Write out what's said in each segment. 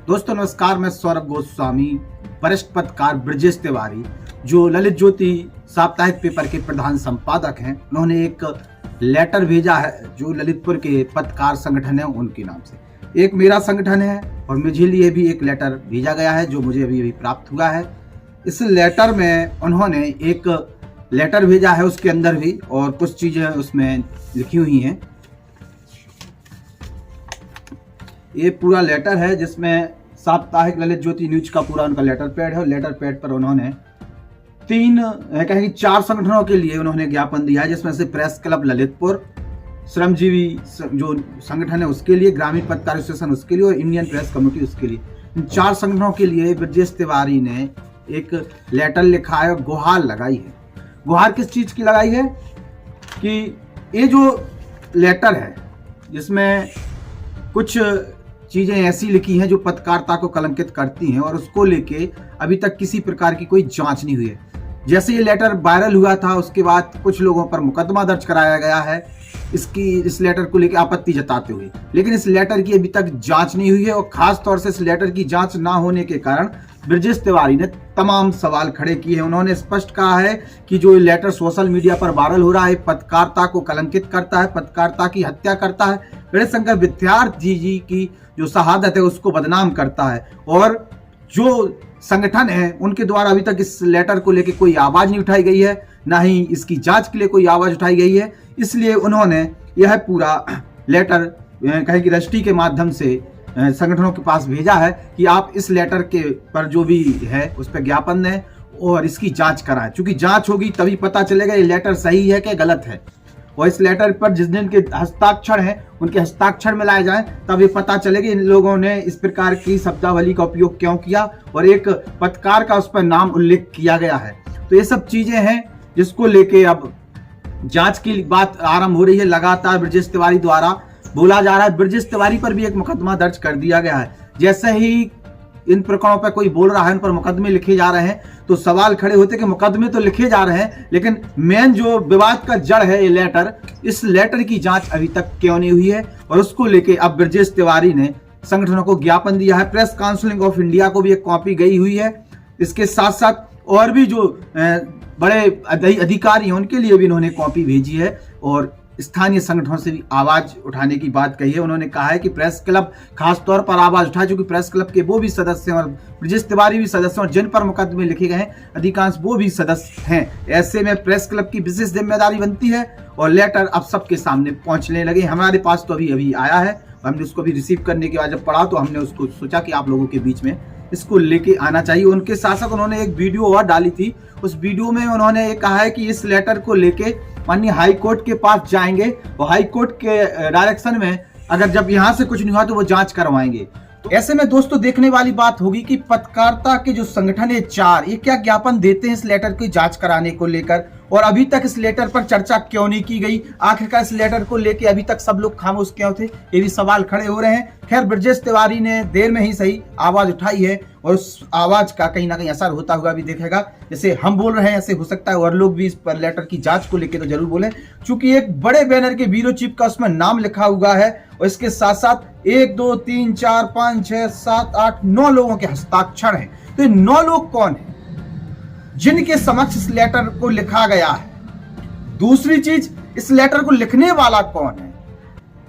दोस्तों नमस्कार, मैं सौरभ गोस्वामी, वरिष्ठ पत्रकार ब्रजेश तिवारी, जो ललित ज्योति साप्ताहिक पेपर के प्रधान संपादक हैं। उन्होंने एक लेटर भेजा है जो ललितपुर के पत्रकार संगठन है उनके नाम से। एक मेरा संगठन है और मुझे लिए भी एक लेटर भेजा गया है जो मुझे अभी प्राप्त हुआ है। इस लेटर में उन्होंने एक लेटर भेजा है, उसके अंदर भी और कुछ चीजें उसमें लिखी हुई हैं। ये पूरा लेटर है जिसमें साप्ताहिक ललित ज्योति न्यूज का पूरा उनका लेटर पैड है और लेटर पैड पर उन्होंने चार संगठनों के लिए उन्होंने ज्ञापन दिया है, जिसमें से प्रेस क्लब ललितपुर, श्रमजीवी जो संगठन है उसके लिए, ग्रामीण पत्रकार एसोसिएशन उसके लिए और इंडियन प्रेस कमेटी उसके लिए। इन चार संगठनों के लिए ब्रजेश तिवारी ने एक लेटर लिखा है और गुहार लगाई है। गुहार किस चीज की लगाई है कि ये जो लेटर है जिसमें कुछ चीजें ऐसी लिखी हैं जो पत्रकारिता को कलंकित करती हैं और उसको लेके अभी तक किसी प्रकार की कोई जांच नहीं हुई है। जैसे ये लेटर वायरल हुआ था उसके बाद कुछ लोगों पर मुकदमा दर्ज कराया गया है इस लेटर को लेकर आपत्ति जताते हुए, लेकिन इस लेटर की अभी तक जांच नहीं हुई है और खास तौर से इस लेटर की जांच ना होने के कारण ब्रजेश तिवारी ने तमाम सवाल खड़े किए हैं। उन्होंने स्पष्ट कहा है कि जो लेटर सोशल मीडिया पर वायरल हो रहा है पत्रकारिता को कलंकित करता है, पत्रकारिता की हत्या करता है, गणेश शंकर विद्यार्थी जी की जो शहादत है उसको बदनाम करता है और जो संगठन है उनके द्वारा अभी तक इस लेटर को लेकर कोई आवाज नहीं उठाई गई है, ना ही इसकी जांच के लिए कोई आवाज उठाई गई है। इसलिए उन्होंने यह पूरा लेटर कहीं की रजिस्ट्री के माध्यम से संगठनों के पास भेजा है कि आप इस लेटर के पर जो भी है उस पर ज्ञापन दें और इसकी जांच कराएं, क्योंकि जांच होगी तभी पता चलेगा ये लेटर सही है कि गलत है। और इस लेटर पर जिस दिन के हस्ताक्षर हैं उनके हस्ताक्षर मिलाए जाएं तब ये पता चलेगा इन लोगों ने इस प्रकार की शब्दावली का उपयोग क्यों किया और एक पत्रकार का उस पर नाम उल्लेख किया गया है। तो ये सब चीजें हैं जिसको लेके अब जांच की बात आरंभ हो रही है। लगातार ब्रजेश तिवारी द्वारा बोला जा रहा है, ब्रजेश तिवारी पर भी एक मुकदमा दर्ज कर दिया गया है। जैसे ही इन प्रकरणों पर कोई बोल रहा है, इन पर मुकदमे लिखे जा रहे हैं, तो सवाल खड़े होते कि मुकदमे तो लिखे जा रहे हैं लेकिन मेन जो विवाद का जड़ है ये लेटर, इस लेटर की जांच अभी तक क्यों नहीं हुई है और उसको लेके अब ब्रजेश तिवारी ने संगठनों को ज्ञापन दिया है। प्रेस काउंसिल ऑफ इंडिया को भी एक कॉपी गई हुई है। इसके साथ साथ और भी जो बड़े अधिकारी हैं उनके लिए भी इन्होंने कॉपी भेजी है और स्थानीय संगठनों से भी आवाज उठाने की बात कही है। उन्होंने कहा है कि प्रेस क्लब खास तौर पर आवाज उठाए, क्योंकि प्रेस क्लब के वो भी सदस्य हैं और ब्रजेश तिवारी भी सदस्य हैं और जिन पर मुकदमे लिखे गए हैं अधिकांश वो भी सदस्य हैं। ऐसे में प्रेस क्लब की विशेष जिम्मेदारी बनती है और लेटर अब सबके सामने पहुंचने लगे। हमारे पास तो अभी आया है, हमने उसको भी रिसीव करने के बाद जब पढ़ा तो हमने उसको सोचा कि आप लोगों के बीच में इसको लेके आना चाहिए। उनके साथ साथ उन्होंने एक वीडियो और डाली थी, उस वीडियो में उन्होंने ये कहा है कि इस लेटर को लेके माननीय हाई कोर्ट के पास जाएंगे और हाई कोर्ट के डायरेक्शन में अगर जब यहां से कुछ नहीं हुआ तो वो जांच करवाएंगे। तो ऐसे में दोस्तों देखने वाली बात होगी कि पत्रकारिता के जो संगठन है चार, ये क्या ज्ञापन देते हैं इस लेटर की जांच कराने को लेकर और अभी तक इस लेटर पर चर्चा क्यों नहीं की गई। आखिरकार इस लेटर को लेकर अभी तक सब लोग खामोश क्यों थे, ये भी सवाल खड़े हो रहे हैं। खैर ब्रजेश तिवारी ने देर में ही सही आवाज उठाई है और उस आवाज का कहीं ना कहीं असर होता हुआ भी दिखेगा। जैसे हम बोल रहे हैं ऐसे हो सकता है और लोग भी इस पर लेटर की जांच को लेकर तो जरूर बोले, क्योंकि एक बड़े बैनर के ब्यूरो चीफ का उसमें नाम लिखा हुआ है और इसके साथ साथ 1 2 3 4 5 6 7 8 9 लोगों के हस्ताक्षर हैं। तो ये 9 लोग कौन है जिनके समक्ष इस लेटर को लिखा गया है? दूसरी चीज, इस लेटर को लिखने वाला कौन है?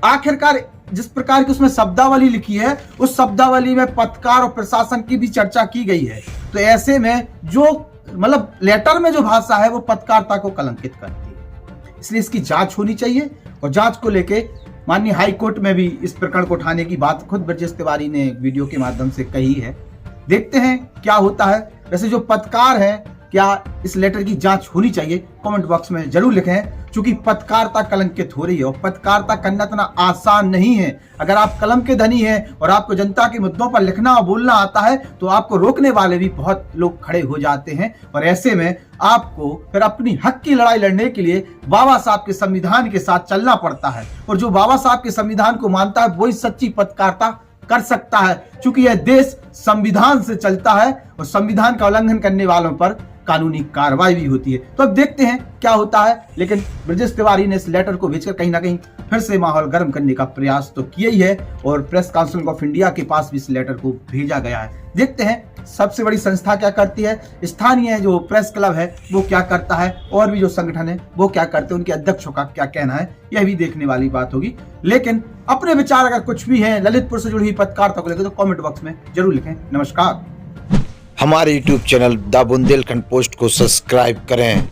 आखिरकार जिस प्रकार की उसमें शब्दावली लिखी है उस शब्दावली में पत्रकार और प्रशासन की भी चर्चा की गई है। तो ऐसे में जो मतलब लेटर में जो भाषा है वो पत्रकारिता को कलंकित करती है, इसलिए इसकी जांच होनी चाहिए और जांच को लेके माननीय हाई कोर्ट में भी इस प्रकरण को उठाने की बात खुद ब्रजेश तिवारी ने वीडियो के माध्यम से कही है। देखते हैं क्या होता है। वैसे जो पत्रकार है क्या इस लेटर की जांच होनी चाहिए, कमेंट बॉक्स में जरूर लिखें, क्योंकि पत्रकारिता कलंकित हो रही है और पत्रकारिता करना इतना आसान नहीं है। अगर आप कलम के धनी हैं और आपको जनता के मुद्दों पर लिखना और बोलना आता है तो आपको रोकने वाले भी बहुत लोग खड़े हो जाते हैं और ऐसे में आपको फिर अपनी हक की लड़ाई लड़ने के लिए बाबा साहब के संविधान के साथ चलना पड़ता है और जो बाबा साहब के संविधान को मानता है वही सच्ची पत्रकारिता कर सकता है, क्योंकि यह देश संविधान से चलता है और संविधान का उल्लंघन करने वालों पर कानूनी कार्रवाई भी होती है। तो अब देखते हैं क्या होता है। लेकिन ब्रजेश तिवारी ने इस लेटर को भेजकर कहीं ना कहीं फिर से माहौल गर्म करने का प्रयास तो किया ही है और प्रेस काउंसिल ऑफ इंडिया के पास भी इस लेटर को भेजा गया है। देखते हैं सबसे बड़ी संस्था क्या करती है, स्थानीय जो प्रेस क्लब है वो क्या करता है, और भी जो संगठन है वो क्या करते हैं, उनके अध्यक्षों का क्या कहना है, यह भी देखने वाली बात होगी। लेकिन अपने विचार अगर कुछ भी हैं ललितपुर से जुड़ी हुई पत्रकारिता को लेकर तो कमेंट बॉक्स में जरूर लिखें। नमस्कार। हमारे YouTube channel the Bundelkhand post को सब्सक्राइब करें।